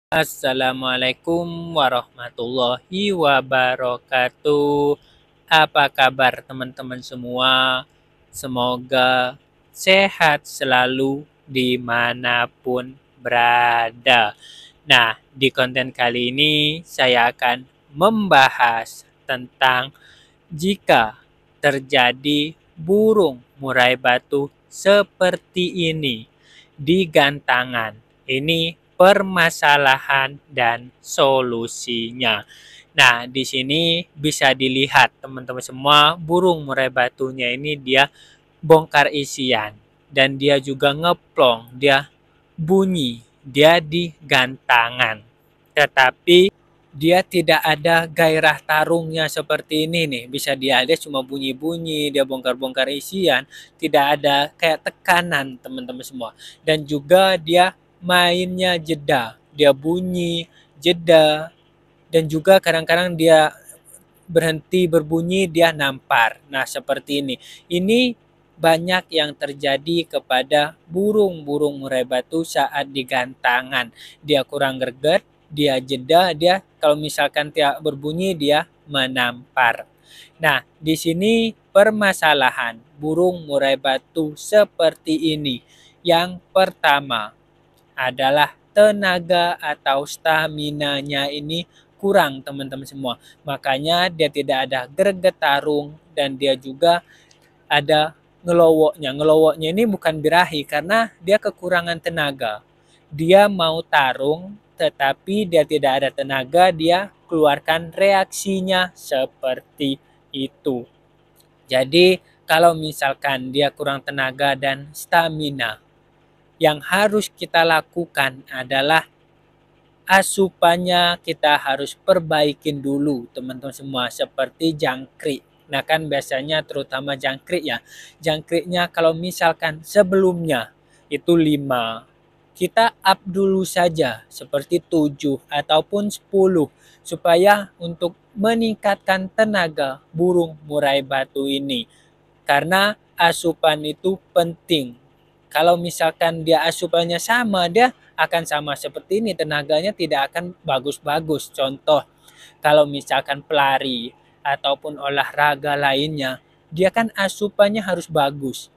Assalamualaikum warahmatullahi wabarakatuh. Apa kabar teman-teman semua? Semoga sehat selalu dimanapun berada. Nah, di konten kali ini saya akan membahas tentang jika terjadi burung murai batu seperti ini di gantangan. Ini permasalahan dan solusinya. Nah, di sini bisa dilihat teman-teman semua, burung murai batunya ini dia bongkar isian dan dia juga ngeplong, dia bunyi, dia di gantangan. Tetapi dia tidak ada gairah tarungnya seperti ini nih. Bisa dia cuma bunyi-bunyi, dia bongkar-bongkar isian, tidak ada kayak tekanan teman-teman semua. Dan juga dia mainnya jeda. Dia bunyi, jeda, dan juga kadang-kadang dia berhenti berbunyi, dia nampar. Nah, seperti ini. Ini banyak yang terjadi kepada burung-burung murai batu saat digantangan. Dia kurang greget, dia jeda, dia kalau misalkan tidak berbunyi, dia menampar. Nah, di sini permasalahan burung murai batu seperti ini. Yang pertama adalah tenaga atau stamina-nya ini kurang teman-teman semua. Makanya dia tidak ada greget tarung dan dia juga ada ngelowoknya. Ngelowoknya ini bukan birahi karena dia kekurangan tenaga. Dia mau tarung tetapi dia tidak ada tenaga, dia keluarkan reaksinya seperti itu. Jadi kalau misalkan dia kurang tenaga dan stamina, yang harus kita lakukan adalah asupannya kita harus perbaikin dulu teman-teman semua seperti jangkrik. Nah kan biasanya terutama jangkrik ya. Jangkriknya kalau misalkan sebelumnya itu 5, kita up dulu saja seperti 7 ataupun 10 supaya untuk meningkatkan tenaga burung murai batu ini. Karena asupan itu penting. Kalau misalkan dia asupannya sama, dia akan sama seperti ini, tenaganya tidak akan bagus-bagus. Contoh, kalau misalkan pelari ataupun olahraga lainnya, dia kan asupannya harus bagus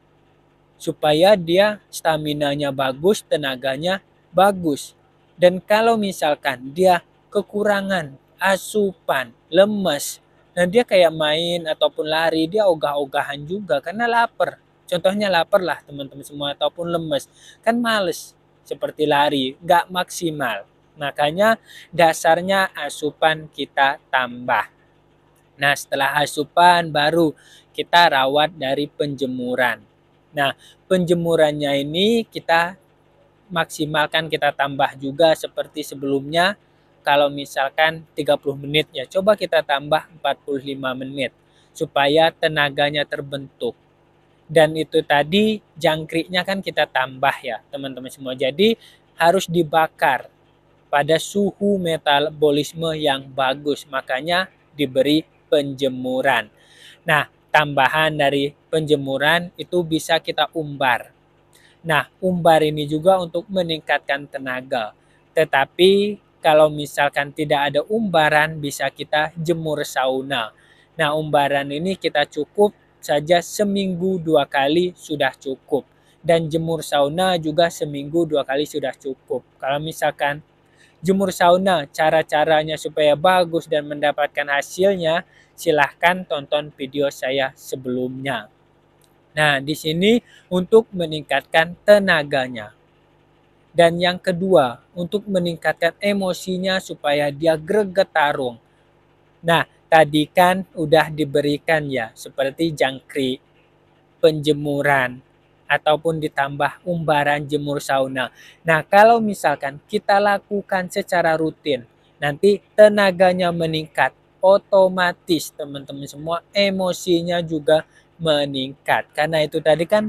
supaya dia staminanya bagus, tenaganya bagus. Dan kalau misalkan dia kekurangan asupan, lemes, dan dia kayak main ataupun lari, dia ogah-ogahan juga karena lapar. Contohnya lapar lah teman-teman semua ataupun lemes, kan males seperti lari, gak maksimal. Makanya dasarnya asupan kita tambah. Nah, setelah asupan baru kita rawat dari penjemuran. Nah, penjemurannya ini kita maksimalkan, kita tambah juga seperti sebelumnya. Kalau misalkan 30 menit ya, coba kita tambah 45 menit supaya tenaganya terbentuk. Dan itu tadi jangkriknya kan kita tambah ya, teman-teman semua. Jadi harus dibakar pada suhu metabolisme yang bagus. Makanya diberi penjemuran. Nah, tambahan dari penjemuran itu bisa kita umbar. Nah, umbar ini juga untuk meningkatkan tenaga. Tetapi kalau misalkan tidak ada umbaran, bisa kita jemur sauna. Nah, umbaran ini kita cukup saja seminggu 2 kali sudah cukup. Dan jemur sauna juga seminggu 2 kali sudah cukup. Kalau misalkan jemur sauna, cara-caranya supaya bagus dan mendapatkan hasilnya, silahkan tonton video saya sebelumnya. Nah, di sini untuk meningkatkan tenaganya. Dan yang kedua, untuk meningkatkan emosinya supaya dia greget tarung. Nah, tadi kan udah diberikan ya, seperti jangkrik, penjemuran, ataupun ditambah umbaran jemur sauna. Nah, kalau misalkan kita lakukan secara rutin, nanti tenaganya meningkat. Otomatis teman-teman semua emosinya juga meningkat. Karena itu tadi kan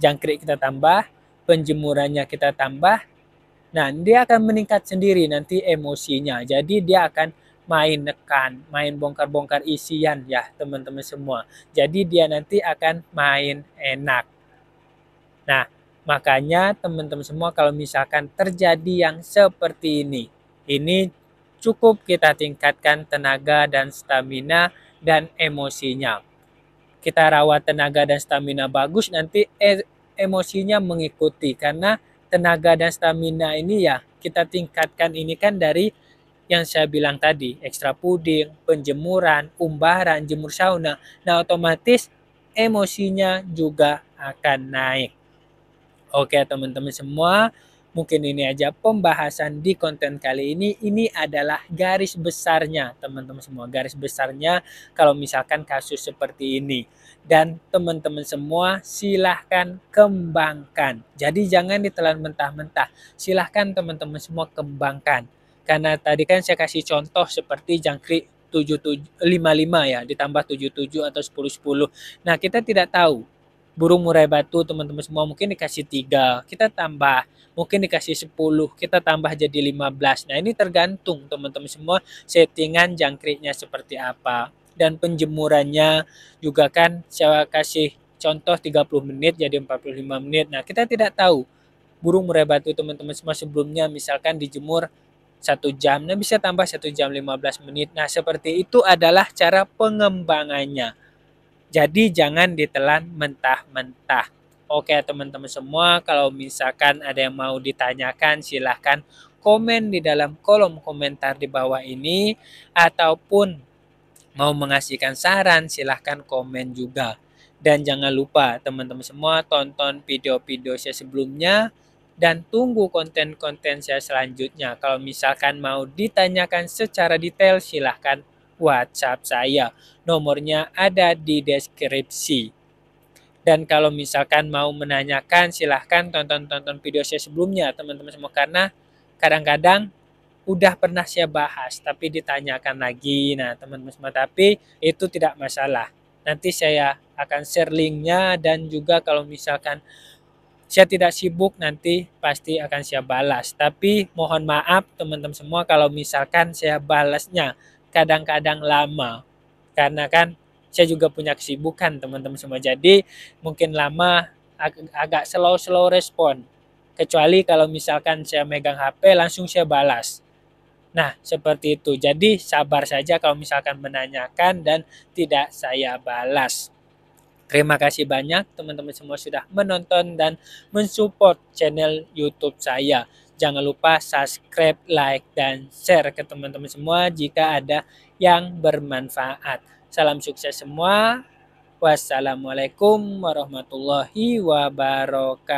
jangkrik kita tambah, penjemurannya kita tambah. Nah, dia akan meningkat sendiri nanti emosinya. Jadi dia akan main nekan, main bongkar-bongkar isian ya teman-teman semua. Jadi dia nanti akan main enak. Nah, makanya teman-teman semua kalau misalkan terjadi yang seperti ini, Ini cukup kita tingkatkan tenaga dan stamina dan emosinya. Kita rawat tenaga dan stamina bagus, nanti emosinya mengikuti, karena tenaga dan stamina ini ya kita tingkatkan ini kan dari yang saya bilang tadi, ekstra puding, penjemuran, umbaran, jemur sauna. Nah, otomatis emosinya juga akan naik. Oke, teman-teman semua, mungkin ini aja pembahasan di konten kali ini. Ini adalah garis besarnya, teman-teman semua. Garis besarnya kalau misalkan kasus seperti ini. Dan teman-teman semua silahkan kembangkan. Jadi jangan ditelan mentah-mentah. Silahkan teman-teman semua kembangkan. Karena tadi kan saya kasih contoh seperti jangkrik 7755 ya, ditambah 77 atau 1010. Nah, kita tidak tahu burung murai batu teman-teman semua mungkin dikasih 3, kita tambah, mungkin dikasih 10, kita tambah jadi 15. Nah, ini tergantung teman-teman semua settingan jangkriknya seperti apa. Dan penjemurannya juga kan saya kasih contoh 30 menit jadi 45 menit. Nah, kita tidak tahu burung murai batu teman-teman semua sebelumnya misalkan dijemur 1 jam, nah bisa tambah 1 jam 15 menit. Nah, seperti itu adalah cara pengembangannya. Jadi jangan ditelan mentah-mentah. Oke teman-teman semua, kalau misalkan ada yang mau ditanyakan silahkan komen di dalam kolom komentar di bawah ini. Ataupun mau mengasihkan saran silahkan komen juga. Dan jangan lupa teman-teman semua tonton video-video saya sebelumnya. Dan tunggu konten-konten saya selanjutnya. Kalau misalkan mau ditanyakan secara detail silahkan WhatsApp saya. Nomornya ada di deskripsi. Dan kalau misalkan mau menanyakan silahkan tonton video saya sebelumnya teman-teman semua. Karena kadang-kadang udah pernah saya bahas tapi ditanyakan lagi. Nah teman-teman semua, tapi itu tidak masalah. Nanti saya akan share linknya, dan juga kalau misalkan saya tidak sibuk nanti pasti akan saya balas. Tapi mohon maaf teman-teman semua kalau misalkan saya balasnya kadang-kadang lama. Karena kan saya juga punya kesibukan teman-teman semua. Jadi mungkin lama, agak slow respon. Kecuali kalau misalkan saya megang HP langsung saya balas. Nah, seperti itu. Jadi sabar saja kalau misalkan menanyakan dan tidak saya balas. Terima kasih banyak teman-teman semua sudah menonton dan mensupport channel YouTube saya. Jangan lupa subscribe, like, dan share ke teman-teman semua jika ada yang bermanfaat. Salam sukses semua. Wassalamualaikum warahmatullahi wabarakatuh.